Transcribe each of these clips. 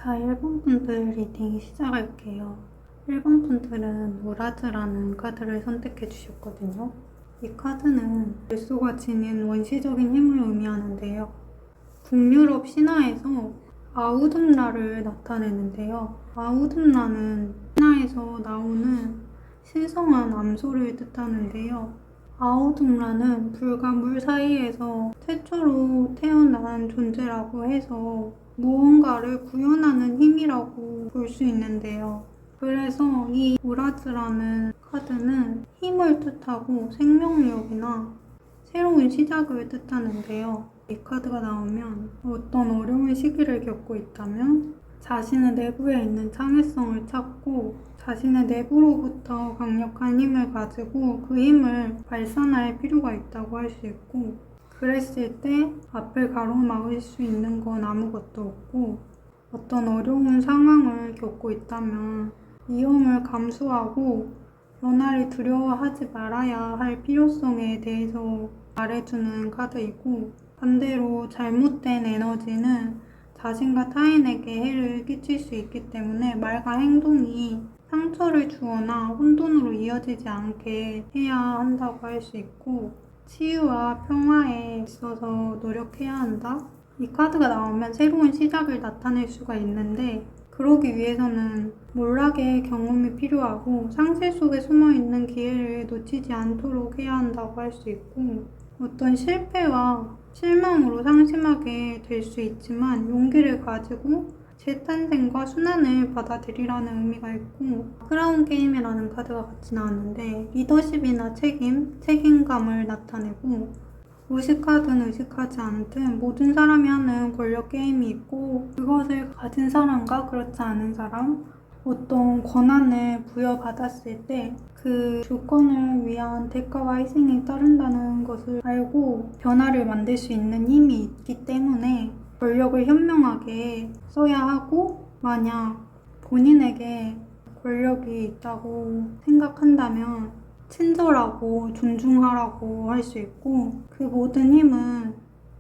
자, 1번 분들 리딩 시작할게요. 1번 분들은 무라즈라는 카드를 선택해 주셨거든요. 이 카드는 열소가 지닌 원시적인 힘을 의미하는데요. 북유럽 신화에서 아우둠라를 나타내는데요. 아우둠라는 신화에서 나오는 신성한 암소를 뜻하는데요. 아우둠라는 불과 물 사이에서 최초로 태어난 존재라고 해서 무언가를 구현하는 힘이라고 볼 수 있는데요. 그래서 이 무라즈라는 카드는 힘을 뜻하고 생명력이나 새로운 시작을 뜻하는데요. 이 카드가 나오면 어떤 어려운 시기를 겪고 있다면 자신의 내부에 있는 창의성을 찾고 자신의 내부로부터 강력한 힘을 가지고 그 힘을 발산할 필요가 있다고 할 수 있고, 그랬을 때 앞을 가로막을 수 있는 건 아무것도 없고, 어떤 어려운 상황을 겪고 있다면 위험을 감수하고 변화를 두려워하지 말아야 할 필요성에 대해서 말해주는 카드이고, 반대로 잘못된 에너지는 자신과 타인에게 해를 끼칠 수 있기 때문에 말과 행동이 상처를 주거나 혼돈으로 이어지지 않게 해야 한다고 할 수 있고, 치유와 평화에 있어서 노력해야 한다? 이 카드가 나오면 새로운 시작을 나타낼 수가 있는데, 그러기 위해서는 몰락의 경험이 필요하고 상실 속에 숨어있는 기회를 놓치지 않도록 해야 한다고 할 수 있고, 어떤 실패와 실망으로 상심하게 될 수 있지만 용기를 가지고 재탄생과 순환을 받아들이라는 의미가 있고, 크라운 게임이라는 카드가 같이 나왔는데 리더십이나 책임감을 나타내고, 의식하든 의식하지 않든 모든 사람이 하는 권력 게임이 있고, 그것을 가진 사람과 그렇지 않은 사람, 어떤 권한을 부여받았을 때 그 주권을 위한 대가와 희생이 따른다는 것을 알고 변화를 만들 수 있는 힘이 있기 때문에 권력을 현명하게 써야 하고, 만약 본인에게 권력이 있다고 생각한다면 친절하고 존중하라고 할 수 있고, 그 모든 힘은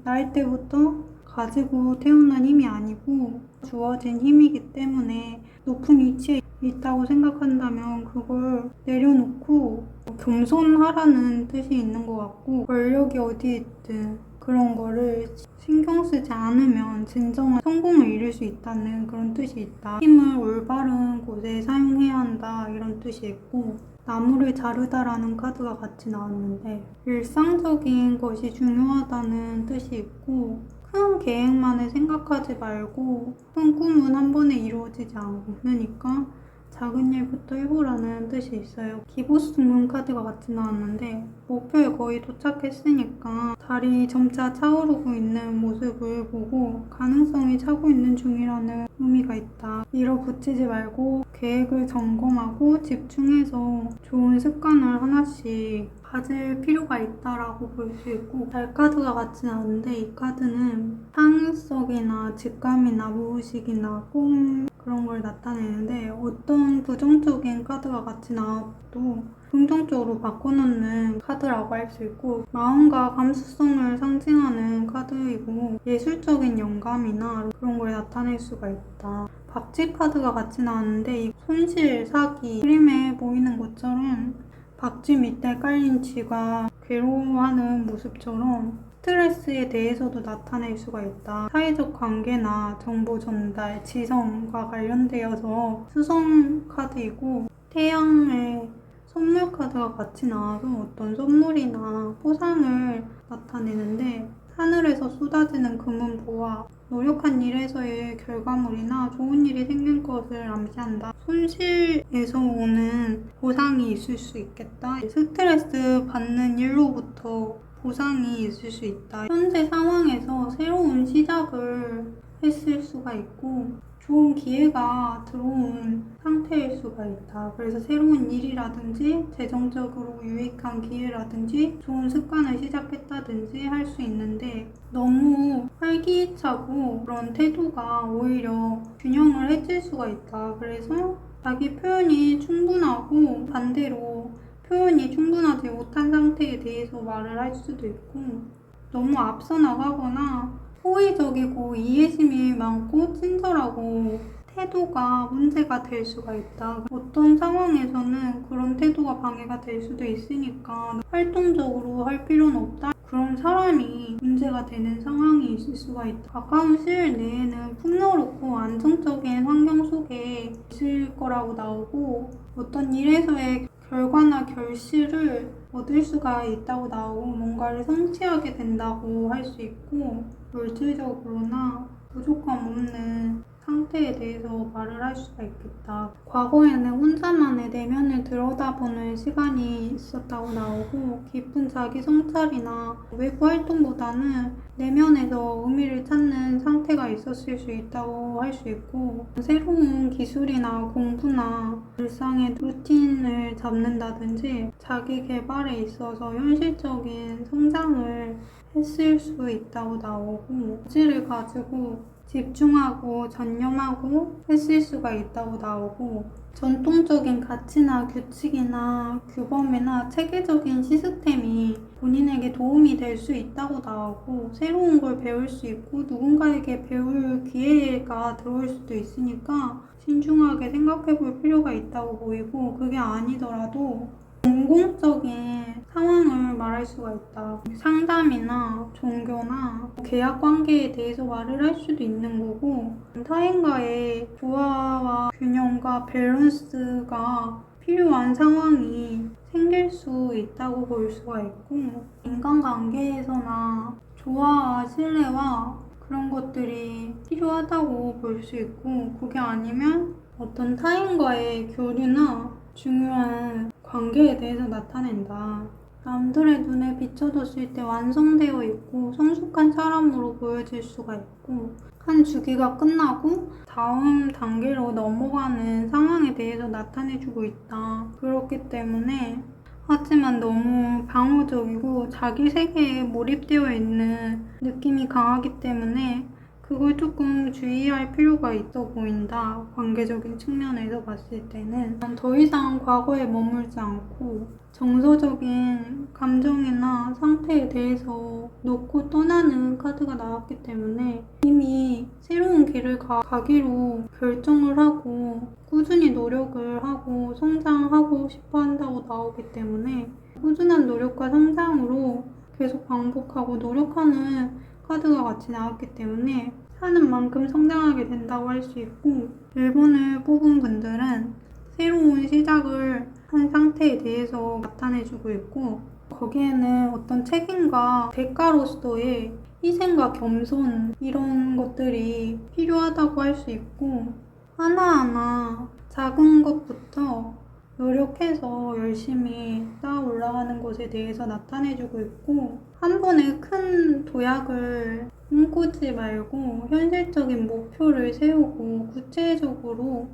나이 때부터 가지고 태어난 힘이 아니고 주어진 힘이기 때문에 높은 위치에 있다고 생각한다면 그걸 내려놓고 겸손하라는 뜻이 있는 것 같고, 권력이 어디 있든 그런 거를 신경 쓰지 않으면 진정한 성공을 이룰 수 있다는 그런 뜻이 있다. 힘을 올바른 곳에 사용해야 한다, 이런 뜻이 있고, 나무를 자르다라는 카드가 같이 나왔는데 일상적인 것이 중요하다는 뜻이 있고, 큰 계획만을 생각하지 말고 큰 꿈은 한 번에 이루어지지 않으니까 작은 일부터 해보라는 뜻이 있어요. 기보스문 카드가 같이 나왔는데 목표에 거의 도착했으니까 달이 점차 차오르고 있는 모습을 보고 가능성이 차고 있는 중이라는 의미가 있다. 밀어붙이지 말고 계획을 점검하고 집중해서 좋은 습관을 하나씩 가질 필요가 있다라고 볼 수 있고, 달 카드가 같이 나왔는데 이 카드는 창의성이나 직감이나 무의식이나 꿈, 그런 걸 나타내는데 어떤 부정적인 카드가 같이 나와도 긍정적으로 바꿔놓는 카드라고 할 수 있고, 마음과 감수성을 상징하는 카드이고 예술적인 영감이나 그런 걸 나타낼 수가 있다. 박쥐 카드가 같이 나왔는데 이 손실, 사기, 그림에 보이는 것처럼 박쥐 밑에 깔린 쥐가 괴로워하는 모습처럼 스트레스에 대해서도 나타낼 수가 있다. 사회적 관계나 정보 전달, 지성과 관련되어서 수성 카드이고, 태양의 선물 카드가 같이 나와서 어떤 선물이나 포상을 나타내는데 하늘에서 쏟아지는 금은보화, 노력한 일에서의 결과물이나 좋은 일이 생긴 것을 암시한다. 손실에서 오는 보상이 있을 수 있겠다. 스트레스 받는 일로부터 보상이 있을 수 있다. 현재 상황에서 새로운 시작을 했을 수가 있고 좋은 기회가 들어온 상태일 수가 있다. 그래서 새로운 일이라든지 재정적으로 유익한 기회라든지 좋은 습관을 시작했다든지 할 수 있는데, 너무 활기차고 그런 태도가 오히려 균형을 해칠 수가 있다. 그래서 자기 표현이 충분하고 반대로 표현이 충분하지 못한 상태에 대해서 말을 할 수도 있고, 너무 앞서 나가거나 호의적이고 이해심이 많고 친절하고 태도가 문제가 될 수가 있다. 어떤 상황에서는 그런 태도가 방해가 될 수도 있으니까 활동적으로 할 필요는 없다. 그런 사람이 문제가 되는 상황이 있을 수가 있다. 가까운 시일 내에는 풍요롭고 안정적인 환경 속에 있을 거라고 나오고 어떤 일에서의 결과나 결실을 얻을 수가 있다고 나오고 뭔가를 성취하게 된다고 할 수 있고 물질적으로나 부족함 없는 상태에 대해서 말을 할 수가 있겠다. 과거에는 혼자만의 내면을 들여다보는 시간이 있었다고 나오고 깊은 자기 성찰이나 외부 활동보다는 내면에서 의미를 찾는 상태가 있었을 수 있다고 할 수 있고 새로운 기술이나 공부나 일상의 루틴을 잡는다든지 자기 개발에 있어서 현실적인 성장을 했을 수 있다고 나오고 의지를 가지고 집중하고 전념하고 했을 수가 있다고 나오고 전통적인 가치나 규칙이나 규범이나 체계적인 시스템이 본인에게 도움이 될 수 있다고 나오고 새로운 걸 배울 수 있고 누군가에게 배울 기회가 들어올 수도 있으니까 신중하게 생각해 볼 필요가 있다고 보이고 그게 아니더라도 공공적인 상황을 말할 수가 있다. 상담이나 종교나 계약 관계에 대해서 말을 할 수도 있는 거고 타인과의 조화와 균형과 밸런스가 필요한 상황이 생길 수 있다고 볼 수가 있고 인간관계에서나 조화와 신뢰와 그런 것들이 필요하다고 볼 수 있고 그게 아니면 어떤 타인과의 교류나 중요한 관계에 대해서 나타낸다. 남들의 눈에 비춰졌을 때 완성되어 있고 성숙한 사람으로 보여질 수가 있고 한 주기가 끝나고 다음 단계로 넘어가는 상황에 대해서 나타내주고 있다. 그렇기 때문에 하지만 너무 방어적이고 자기 세계에 몰입되어 있는 느낌이 강하기 때문에 그걸 조금 주의할 필요가 있어 보인다. 관계적인 측면에서 봤을 때는 더 이상 과거에 머물지 않고 정서적인 감정이나 상태에 대해서 놓고 떠나는 카드가 나왔기 때문에 이미 새로운 길을 가기로 결정을 하고 꾸준히 노력을 하고 성장하고 싶어 한다고 나오기 때문에 꾸준한 노력과 성장으로 계속 반복하고 노력하는 카드가 같이 나왔기 때문에 하는 만큼 성장하게 된다고 할 수 있고 1번을 뽑은 분들은 새로운 시작을 한 상태에 대해서 나타내주고 있고 거기에는 어떤 책임과 대가로서의 희생과 겸손 이런 것들이 필요하다고 할 수 있고 하나하나 작은 것부터 노력해서 열심히 쌓아 올라가는 것에 대해서 나타내주고 있고 한 번에 큰 도약을 꿈꾸지 말고 현실적인 목표를 세우고 구체적으로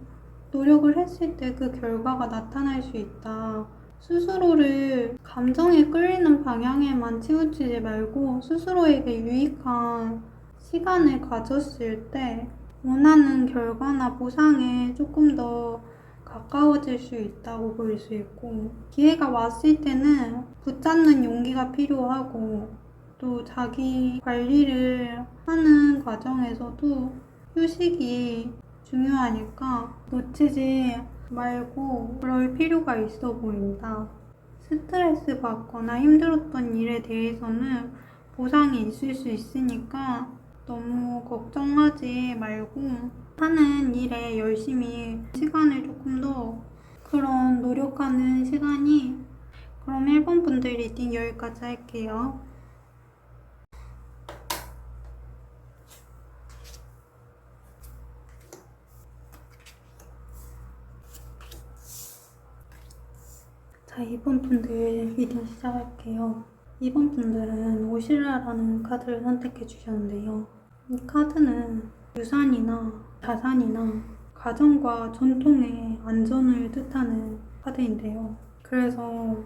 노력을 했을 때 그 결과가 나타날 수 있다. 스스로를 감정에 끌리는 방향에만 치우치지 말고 스스로에게 유익한 시간을 가졌을 때 원하는 결과나 보상에 조금 더 가까워질 수 있다고 볼 수 있고 기회가 왔을 때는 붙잡는 용기가 필요하고 또 자기 관리를 하는 과정에서도 휴식이 중요하니까 놓치지 말고 그럴 필요가 있어 보인다. 스트레스 받거나 힘들었던 일에 대해서는 보상이 있을 수 있으니까 너무 걱정하지 말고 하는 일에 열심히 시간을 조금 더 그런 노력하는 시간이 그럼 1번 분들 리딩 여기까지 할게요. 자, 2번 분들 리딩 시작할게요. 2번 분들은 오시라라는 카드를 선택해 주셨는데요. 이 카드는 유산이나 자산이나 가정과 전통의 안전을 뜻하는 카드인데요. 그래서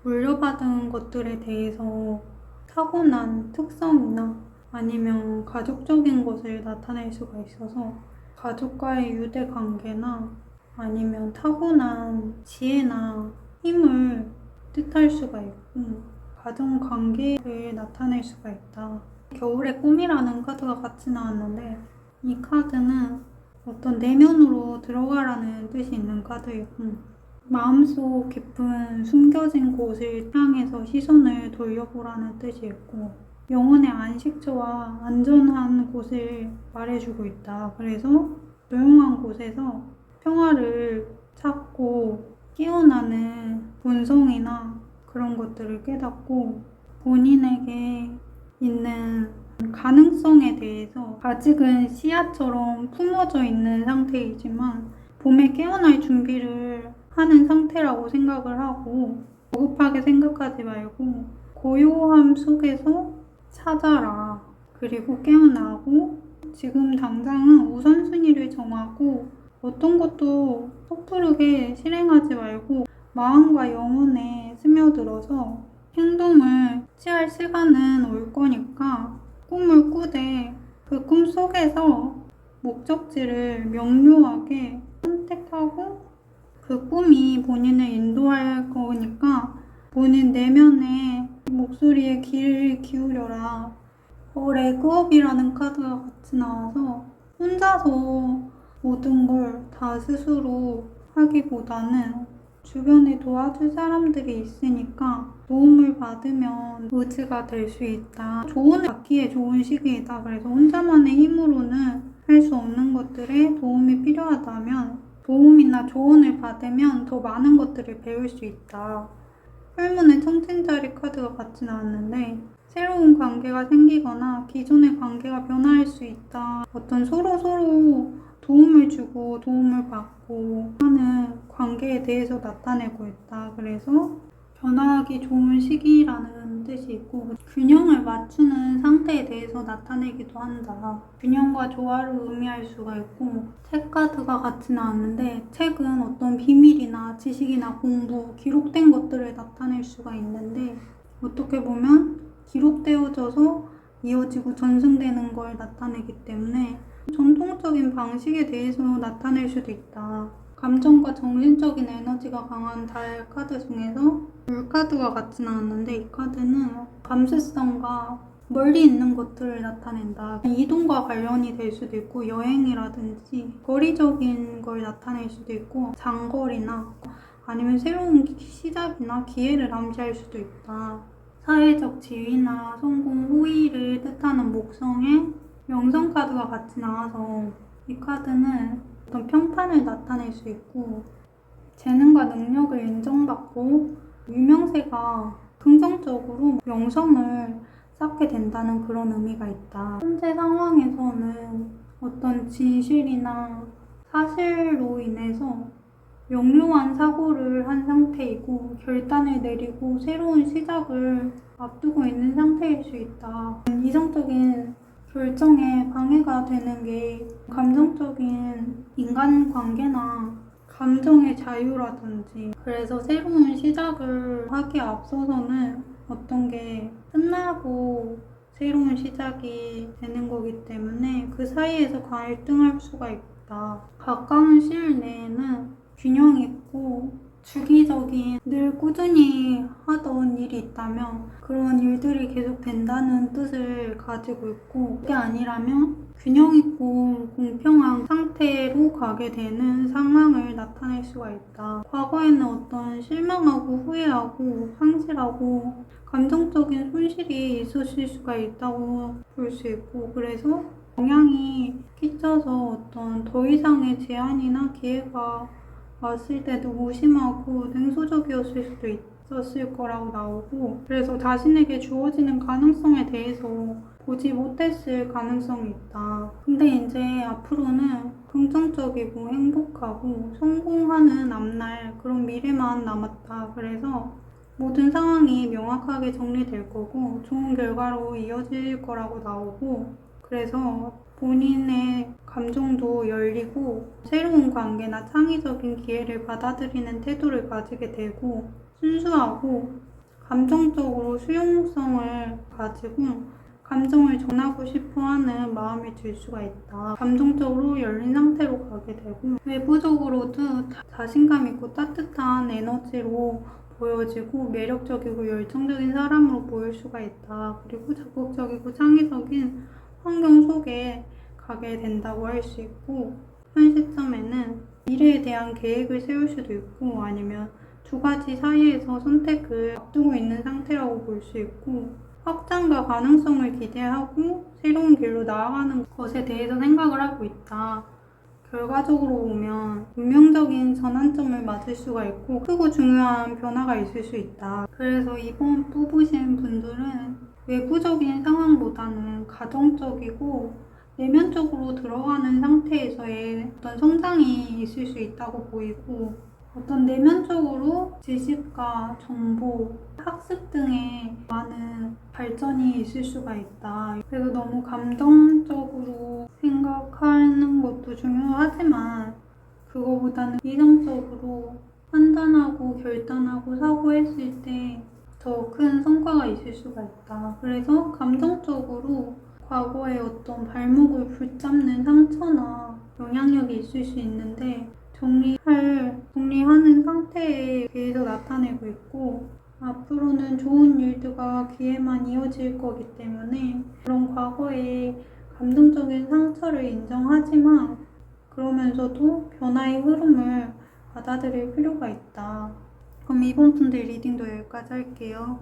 물려받은 것들에 대해서 타고난 특성이나 아니면 가족적인 것을 나타낼 수가 있어서 가족과의 유대 관계나 아니면 타고난 지혜나 힘을 뜻할 수가 있고 가정 관계를 나타낼 수가 있다. 겨울의 꿈이라는 카드가 같이 나왔는데 이 카드는 어떤 내면으로 들어가라는 뜻이 있는 카드이고, 마음속 깊은 숨겨진 곳을 향해서 시선을 돌려보라는 뜻이 있고, 영혼의 안식처와 안전한 곳을 말해주고 있다. 그래서 조용한 곳에서 평화를 찾고 깨어나는 본성이나 그런 것들을 깨닫고 본인에게 있는 가능성에 대해서 아직은 씨앗처럼 품어져 있는 상태이지만 봄에 깨어날 준비를 하는 상태라고 생각을 하고, 조급하게 생각하지 말고 고요함 속에서 찾아라. 그리고 깨어나고 지금 당장은 우선순위를 정하고 어떤 것도 섣부르게 실행하지 말고 마음과 영혼에 스며들어서 행동을 취할 시간은 올 거니까 꿈을 꾸되 그 꿈 속에서 목적지를 명료하게 선택하고 그 꿈이 본인을 인도할 거니까 본인 내면의 목소리에 귀를 기울여라. 레그업이라는 카드가 같이 나와서 혼자서 모든 걸 다 스스로 하기보다는 주변에 도와줄 사람들이 있으니까 도움을 받으면 의지가 될 수 있다. 조언을 받기에 좋은 시기이다. 그래서 혼자만의 힘으로는 할 수 없는 것들에 도움이 필요하다면 도움이나 조언을 받으면 더 많은 것들을 배울 수 있다. 풀문의 청진자리 카드가 같이 나왔는데 새로운 관계가 생기거나 기존의 관계가 변화할 수 있다. 어떤 서로 도움을 주고 도움을 받고 하는 관계에 대해서 나타내고 있다. 그래서 변화하기 좋은 시기라는 뜻이 있고 균형을 맞추는 상태에 대해서 나타내기도 한다. 균형과 조화를 의미할 수가 있고 책 카드가 같이 나왔는데 책은 어떤 비밀이나 지식이나 공부, 기록된 것들을 나타낼 수가 있는데 어떻게 보면 기록되어져서 이어지고 전승되는 걸 나타내기 때문에 전통적인 방식에 대해서 나타낼 수도 있다. 감정과 정신적인 에너지가 강한 달 카드 중에서 물 카드가 같이 나왔는데 이 카드는 감수성과 멀리 있는 것들을 나타낸다. 이동과 관련이 될 수도 있고 여행이라든지 거리적인 걸 나타낼 수도 있고 장거리나 아니면 새로운 시작이나 기회를 암시할 수도 있다. 사회적 지위나 성공, 호의를 뜻하는 목성에 명성 카드가 같이 나와서 이 카드는 어떤 평판을 나타낼 수 있고 재능과 능력을 인정받고 유명세가 긍정적으로 명성을 쌓게 된다는 그런 의미가 있다. 현재 상황에서는 어떤 진실이나 사실로 인해서 명료한 사고를 한 상태이고 결단을 내리고 새로운 시작을 앞두고 있는 상태일 수 있다. 이성적인 결정에 방해가 되는 게 감정적인 인간관계나 감정의 자유라든지 그래서 새로운 시작을 하기에 앞서서는 어떤 게 끝나고 새로운 시작이 되는 거기 때문에 그 사이에서 갈등할 수가 있다. 가까운 시일 내에는 균형 있고 주기적인 늘 꾸준히 하던 일이 있다면 그런 일들이 계속 된다는 뜻을 가지고 있고 그게 아니라면 균형 있고 공평한 상태로 가게 되는 상황을 나타낼 수가 있다. 과거에는 어떤 실망하고 후회하고 상실하고 감정적인 손실이 있으실 수가 있다고 볼 수 있고 그래서 영향이 끼쳐서 어떤 더 이상의 제한이나 기회가 왔을 때도 무심하고 냉소적이었을 수도 있었을 거라고 나오고 그래서 자신에게 주어지는 가능성에 대해서 보지 못했을 가능성이 있다. 근데 이제 앞으로는 긍정적이고 행복하고 성공하는 앞날 그런 미래만 남았다. 그래서 모든 상황이 명확하게 정리될 거고 좋은 결과로 이어질 거라고 나오고 그래서 본인의 감정도 열리고 새로운 관계나 창의적인 기회를 받아들이는 태도를 가지게 되고 순수하고 감정적으로 수용성을 가지고 감정을 전하고 싶어하는 마음이 들 수가 있다. 감정적으로 열린 상태로 가게 되고 외부적으로도 자신감 있고 따뜻한 에너지로 보여지고 매력적이고 열정적인 사람으로 보일 수가 있다. 그리고 적극적이고 창의적인 환경 속에 가게 된다고 할 수 있고 현 시점에는 미래에 대한 계획을 세울 수도 있고 아니면 두 가지 사이에서 선택을 앞두고 있는 상태라고 볼 수 있고 확장과 가능성을 기대하고 새로운 길로 나아가는 것에 대해서 생각을 하고 있다. 결과적으로 보면 운명적인 전환점을 맞을 수가 있고 크고 중요한 변화가 있을 수 있다. 그래서 이번 뽑으신 분들은 외부적인 상황보다는 가정적이고 내면적으로 들어가는 상태에서의 어떤 성장이 있을 수 있다고 보이고 어떤 내면적으로 지식과 정보, 학습 등의 많은 발전이 있을 수가 있다. 그래서 너무 감정적으로 생각하는 것도 중요하지만 그거보다는 이성적으로 판단하고 결단하고 사고했을 때 더 큰 성과가 있을 수가 있다. 그래서 감정적으로 과거의 어떤 발목을 붙잡는 상처나 영향력이 있을 수 있는데 정리하는 상태에 대해서 나타내고 있고 앞으로는 좋은 일들과 기회만 이어질 거기 때문에 그런 과거의 감동적인 상처를 인정하지만 그러면서도 변화의 흐름을 받아들일 필요가 있다. 그럼 이번 분들 리딩도 여기까지 할게요.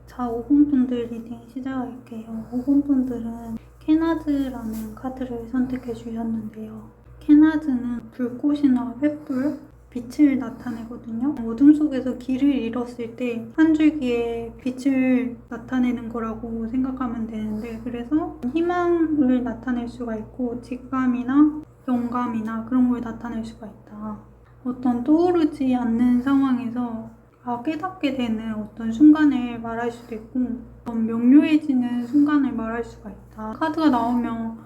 자, 5번 분들 리딩 시작할게요. 5번 분들은 케나즈라는 카드를 선택해 주셨는데요. 케나즈는 불꽃이나 횃불, 빛을 나타내거든요. 어둠 속에서 길을 잃었을 때 한 줄기의 빛을 나타내는 거라고 생각하면 되는데 그래서 희망을 나타낼 수가 있고 직감이나 영감이나 그런 걸 나타낼 수가 있다. 어떤 떠오르지 않는 상황에서 깨닫게 되는 어떤 순간을 말할 수도 있고 명료해지는 순간을 말할 수가 있다. 카드가 나오면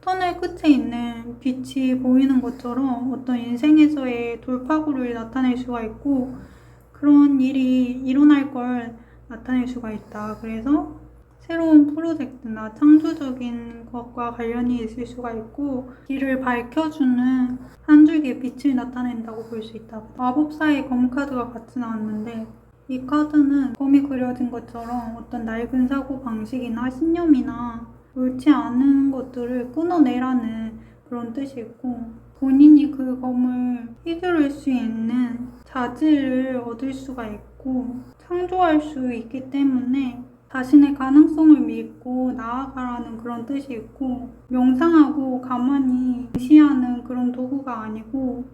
터널 끝에 있는 빛이 보이는 것처럼 어떤 인생에서의 돌파구를 나타낼 수가 있고 그런 일이 일어날 걸 나타낼 수가 있다. 그래서 새로운 프로젝트나 창조적인 것과 관련이 있을 수가 있고 길을 밝혀주는 한 줄기의 빛을 나타낸다고 볼 수 있다. 마법사의 검 카드가 같이 나왔는데 이 카드는 검이 그려진 것처럼 어떤 낡은 사고 방식이나 신념이나 옳지 않은 것들을 끊어내라는 그런 뜻이 있고 본인이 그 검을 휘두를 수 있는 자질을 얻을 수가 있고 창조할 수 있기 때문에 자신의 가능성을 믿고 나아가라는 그런 뜻이 있고 명상하고 가만히 무시하는 그런 도구가 아니고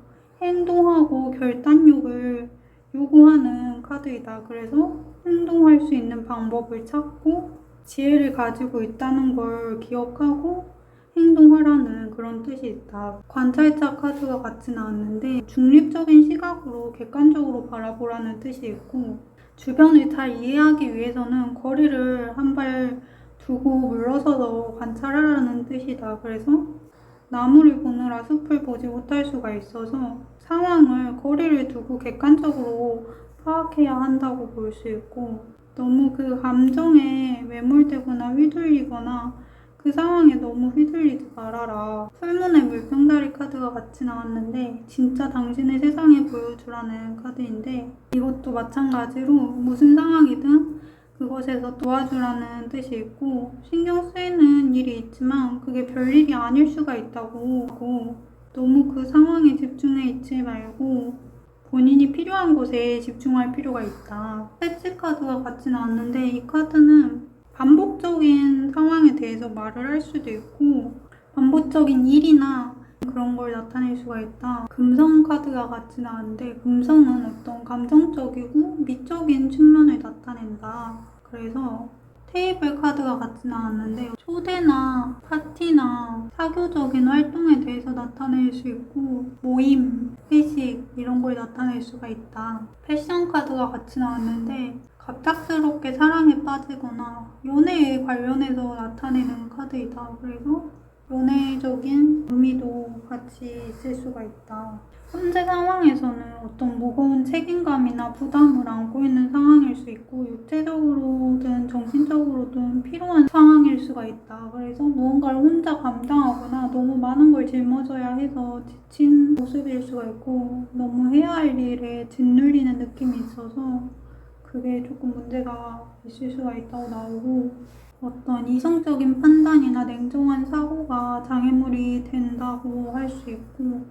행동하고 결단력을 요구하는 카드이다. 그래서 행동할 수 있는 방법을 찾고 지혜를 가지고 있다는 걸 기억하고 행동하라는 그런 뜻이 있다. 관찰자 카드가 같이 나왔는데 중립적인 시각으로 객관적으로 바라보라는 뜻이 있고 주변을 잘 이해하기 위해서는 거리를 한 발 두고 물러서서 관찰하라는 뜻이다. 그래서 나무를 보느라 숲을 보지 못할 수가 있어서 상황을 거리를 두고 객관적으로 파악해야 한다고 볼 수 있고 너무 그 감정에 매몰되거나 휘둘리거나 그 상황에 너무 휘둘리지 말아라. 풀문의 물병다리 카드가 같이 나왔는데 진짜 당신의 세상에 보여주라는 카드인데 이것도 마찬가지로 무슨 상황이든 그것에서 도와주라는 뜻이 있고 신경 쓰이는 일이 있지만 그게 별일이 아닐 수가 있다고 하고 너무 그 상황에 집중해 있지 말고 본인이 필요한 곳에 집중할 필요가 있다. 패치 카드가 같이 나왔는데 이 카드는 반복적인 상황에 대해서 말을 할 수도 있고 반복적인 일이나 그런 걸 나타낼 수가 있다. 금성 카드가 같이 나왔는데 금성은 어떤 감정적이고 미적인 측면을 나타낸다. 그래서 테이블 카드가 같이 나왔는데 초대나 파티나 사교적인 활동에 대해서 나타낼 수 있고 모임, 회식 이런 걸 나타낼 수가 있다. 패션 카드가 같이 나왔는데 갑작스럽게 사랑에 빠지거나 연애에 관련해서 나타내는 카드이다. 그래서 연애적인 의미도 같이 있을 수가 있다. 현재 상황에서는 어떤 무거운 책임감이나 부담을 안고 있는 상황일 수 있고 육체적으로든 정신적으로든 필요한 상황일 수가 있다. 그래서 무언가를 혼자 감당하거나 너무 많은 걸 짊어져야 해서 지친 모습일 수가 있고 너무 해야 할 일에 짓눌리는 느낌이 있어서 그게 조금 문제가 있을 수가 있다고 나오고 어떤 이성적인 판단이나 냉정한 사고가 장애물이 된다고 할 수 있고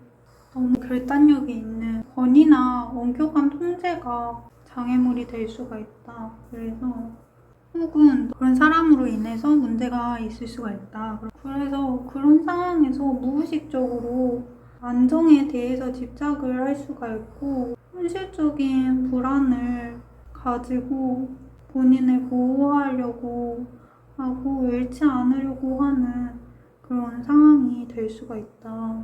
너무 결단력이 있는 권위나 엄격한 통제가 장애물이 될 수가 있다. 그래서 혹은 그런 사람으로 인해서 문제가 있을 수가 있다. 그래서 그런 상황에서 무의식적으로 안정에 대해서 집착을 할 수가 있고 현실적인 불안을 가지고 본인을 보호하려고 하고 잃지 않으려고 하는 그런 상황이 될 수가 있다.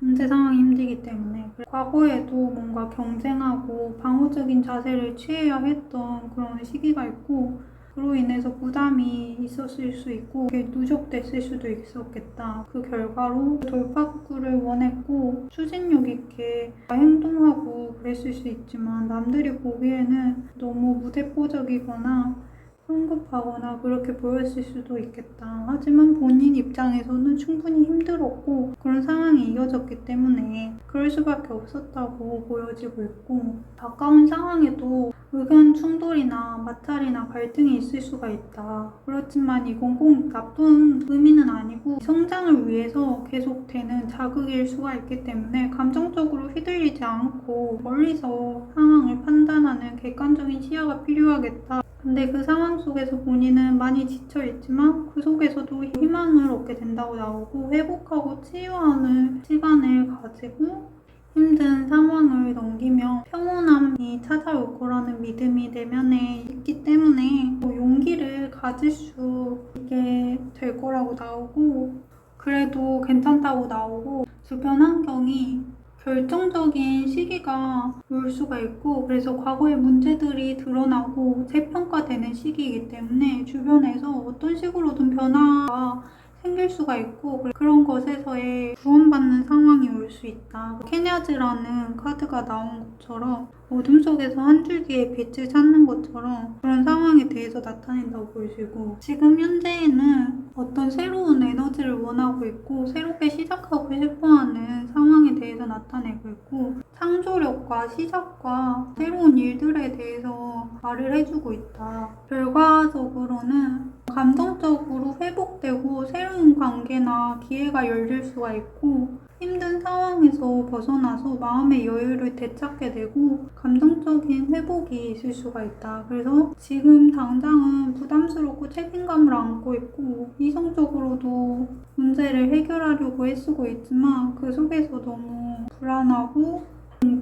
현재 상황이 힘들기 때문에 과거에도 뭔가 경쟁하고 방어적인 자세를 취해야 했던 그런 시기가 있고 그로 인해서 부담이 있었을 수 있고 그게 누적됐을 수도 있었겠다. 그 결과로 돌파구를 원했고 추진력 있게 행동하고 그랬을 수 있지만 남들이 보기에는 너무 무대뽀적이거나 성급하거나 그렇게 보였을 수도 있겠다. 하지만 본인 입장에서는 충분히 힘들었고 그런 상황이 이어졌기 때문에 그럴 수밖에 없었다고 보여지고 있고 가까운 상황에도 의견 충돌이나 마찰이나 갈등이 있을 수가 있다. 그렇지만 이건 꼭 나쁜 의미는 아니고 성장을 위해서 계속되는 자극일 수가 있기 때문에 감정적으로 휘둘리지 않고 멀리서 상황을 판단하는 객관적인 시야가 필요하겠다. 근데 그 상황 속에서 본인은 많이 지쳐있지만 그 속에서도 희망을 얻게 된다고 나오고 회복하고 치유하는 시간을 가지고 힘든 상황을 넘기며 평온함이 찾아올 거라는 믿음이 내면에 있기 때문에 용기를 가질 수 있게 될 거라고 나오고 그래도 괜찮다고 나오고 주변 환경이 결정적인 시기가 올 수가 있고 그래서 과거의 문제들이 드러나고 재평가되는 시기이기 때문에 주변에서 어떤 식으로든 변화가 생길 수가 있고 그런 것에서의 구원받는 상황이 올 수 있다. 케냐즈라는 카드가 나온 것처럼 어둠 속에서 한 줄기의 빛을 찾는 것처럼 그런 상황에 대해서 나타낸다고 보시고 지금 현재에는 어떤 새로운 에너지를 원하고 있고 새롭게 시작하고 싶어하는 상황에 대해서 나타내고 있고 창조력과 시작과 새로운 일들에 대해서 말을 해주고 있다. 결과적으로는 감정적으로 회복되고 새로운 관계나 기회가 열릴 수가 있고 힘든 상황에서 벗어나서 마음의 여유를 되찾게 되고 감정적인 회복이 있을 수가 있다. 그래서 지금 당장은 부담스럽고 책임감을 안고 있고 이성적으로도 문제를 해결하려고 애쓰고 있지만 그 속에서 너무 불안하고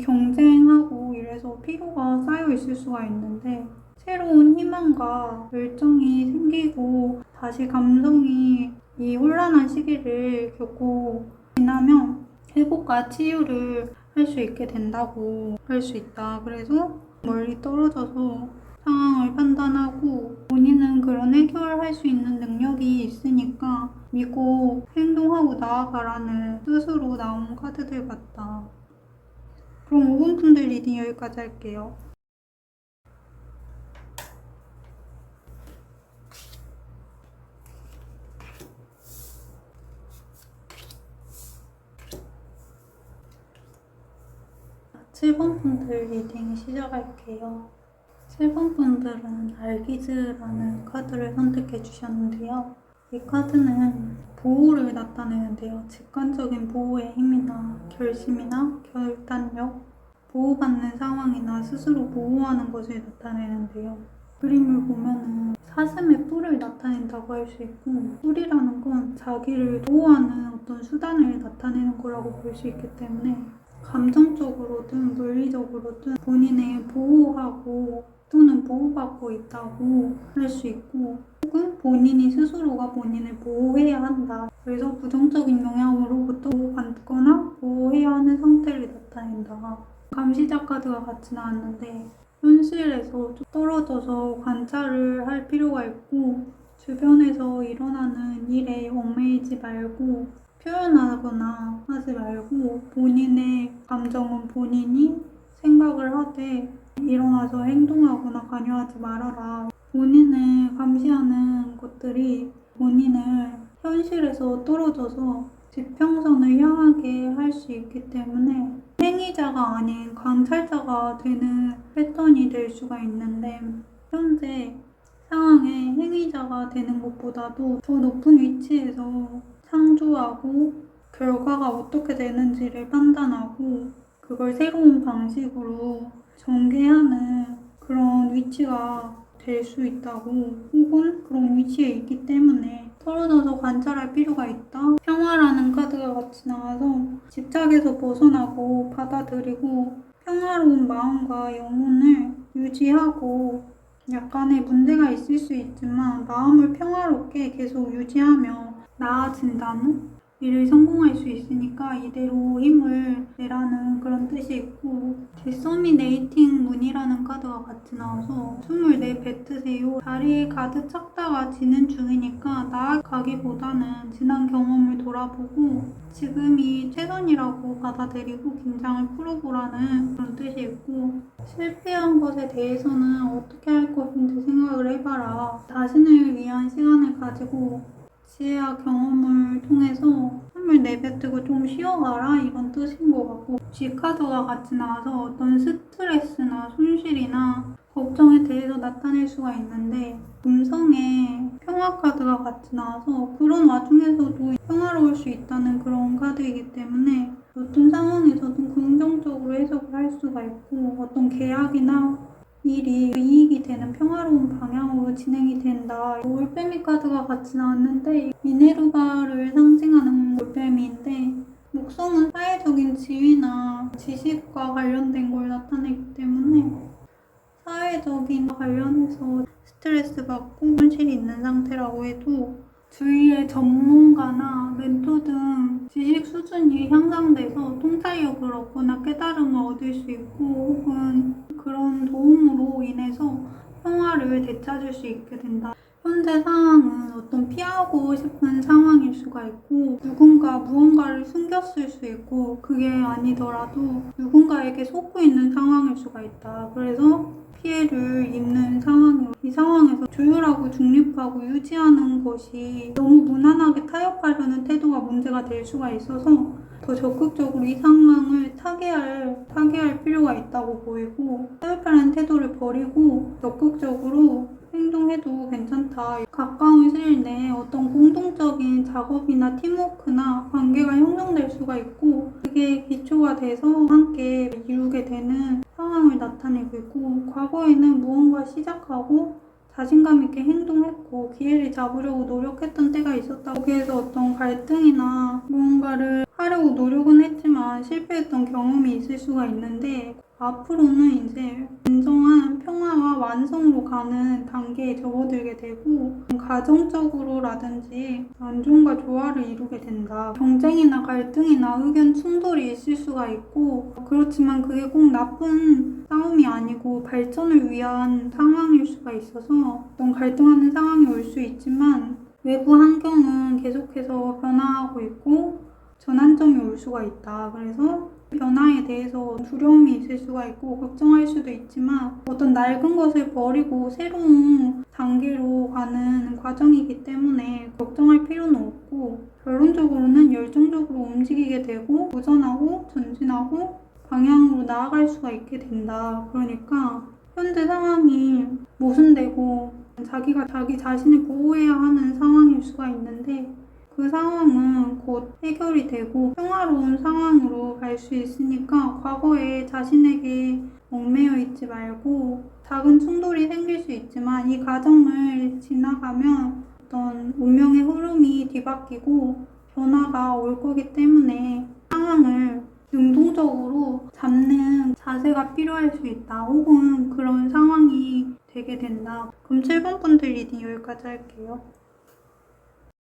경쟁하고 이래서 피로가 쌓여 있을 수가 있는데 새로운 희망과 열정이 생기고 다시 감성이 이 혼란한 시기를 겪고 지나면 회복과 치유를 할 수 있게 된다고 할 수 있다. 그래서 멀리 떨어져서 상황을 판단하고 본인은 그런 해결할 수 있는 능력이 있으니까 믿고 행동하고 나아가라는 뜻으로 나온 카드들 같다. 그럼 5분분들 리딩 여기까지 할게요. 자, 7번 분들 리딩 시작할게요. 7번 분들은 알기즈라는 카드를 선택해 주셨는데요. 이 카드는 보호를 나타내는데요. 직관적인 보호의 힘이나 결심이나 결단력, 보호받는 상황이나 스스로 보호하는 것을 나타내는데요. 그림을 보면은 사슴의 뿔을 나타낸다고 할 수 있고 뿔이라는 건 자기를 보호하는 어떤 수단을 나타내는 거라고 볼 수 있기 때문에 감정적으로든 물리적으로든 본인을 보호하고 또는 보호받고 있다고 할 수 있고 혹은 본인이 스스로가 본인을 보호해야 한다. 그래서 부정적인 영향으로부터 보호받거나 보호해야 하는 상태를 나타낸다. 감시자 카드가 같지는 않는데 현실에서 좀 떨어져서 관찰을 할 필요가 있고 주변에서 일어나는 일에 얽매이지 말고 표현하거나 하지 말고 본인의 감정은 본인이 생각을 하되 일어나서 행동하거나 관여하지 말아라. 본인을 감시하는 것들이 본인을 현실에서 떨어져서 지평선을 향하게 할 수 있기 때문에 행위자가 아닌 관찰자가 되는 패턴이 될 수가 있는데, 현재 상황에 행위자가 되는 것보다도 더 높은 위치에서 창조하고 결과가 어떻게 되는지를 판단하고 그걸 새로운 방식으로 전개하는 그런 위치가 될 수 있다고, 혹은 그런 위치에 있기 때문에 떨어져서 관찰할 필요가 있다. 평화라는 카드가 같이 나와서 집착에서 벗어나고 받아들이고 평화로운 마음과 영혼을 유지하고, 약간의 문제가 있을 수 있지만 마음을 평화롭게 계속 유지하며 나아진다는 일을 성공할 수 있으니까 이대로 힘을 내라는 그런 뜻이 있고, 디서미네이팅 문이라는 카드가 같이 나와서 숨을 내뱉으세요. 자리에 가득 찼다가 지는 중이니까 나아가기보다는 지난 경험을 돌아보고 지금이 최선이라고 받아들이고 긴장을 풀어보라는 그런 뜻이 있고, 실패한 것에 대해서는 어떻게 할 것인지 생각을 해봐라. 자신을 위한 시간을 가지고 지혜와 경험을 통해서 숨을 내뱉고 좀 쉬어가라, 이런 뜻인 것 같고, G카드가 같이 나와서 어떤 스트레스나 손실이나 걱정에 대해서 나타낼 수가 있는데, 음성에 평화 카드가 같이 나와서 그런 와중에서도 평화로울 수 있다는 그런 카드이기 때문에 어떤 상황에서도 긍정적으로 해석을 할 수가 있고, 어떤 계약이나 일이 이익이 되는 평화로운 방향으로 진행이 된다. 올빼미 카드가 같이 나왔는데 미네르바를 상징하는 올빼미인데, 목성은 사회적인 지위나 지식과 관련된 걸 나타내기 때문에 사회적인 관련해서 스트레스 받고 손실이 있는 상태라고 해도 주위의 전문가나 멘토 등 지식 수준이 향상돼서 통찰력을 얻거나 깨달음을 얻을 수 있고, 혹은 그런 도움으로 인해서 평화를 되찾을 수 있게 된다. 현재 상황은 어떤 피하고 싶은 상황일 수가 있고, 누군가 무언가를 숨겼을 수 있고, 그게 아니더라도 누군가에게 속고 있는 상황일 수가 있다. 그래서 피해를 입는 상황이고, 이 상황에서 조율하고 중립하고 유지하는 것이 너무 무난하게 타협하려는 태도가 문제가 될 수가 있어서 더 적극적으로 이 상황을 타개할 필요가 있다고 보이고, 타협하는 태도를 버리고 적극적으로 행동해도 괜찮다. 가까운 시일 내에 어떤 공동적인 작업이나 팀워크나 관계가 형성될 수가 있고, 그게 기초가 돼서 함께 이루게 되는 상황을 나타내고 있고, 과거에는 무언가 시작하고 자신감 있게 행동했고 기회를 잡으려고 노력했던 때가 있었다. 거기에서 어떤 갈등이나 무언가를 하려고 노력은 했지만 실패했던 경험이 있을 수가 있는데, 앞으로는 이제 진정한 평화와 완성으로 가는 단계에 접어들게 되고, 가정적으로라든지 안정과 조화를 이루게 된다. 경쟁이나 갈등이나 의견 충돌이 있을 수가 있고, 그렇지만 그게 꼭 나쁜 싸움이 아니고 발전을 위한 상황일 수가 있어서 어떤 갈등하는 상황이 올 수 있지만 외부 환경은 계속해서 변화하고 있고 전환점이 올 수가 있다. 그래서 변화에 대해서 두려움이 있을 수가 있고 걱정할 수도 있지만 어떤 낡은 것을 버리고 새로운 단계로 가는 과정이기 때문에 걱정할 필요는 없고, 결론적으로는 열정적으로 움직이게 되고 도전하고 전진하고 방향으로 나아갈 수가 있게 된다. 그러니까 현재 상황이 모순되고 자기가 자기 자신을 보호해야 하는 상황일 수가 있는데, 그 상황은 곧 해결이 되고 평화로운 상황으로 갈 수 있으니까 과거에 자신에게 얽매여 있지 말고, 작은 충돌이 생길 수 있지만 이 과정을 지나가면 어떤 운명의 흐름이 뒤바뀌고 변화가 올 거기 때문에 상황을 능동적으로 잡는 자세가 필요할 수 있다. 혹은 그런 상황이 되게 된다. 그럼 7번 분들 리딩 여기까지 할게요.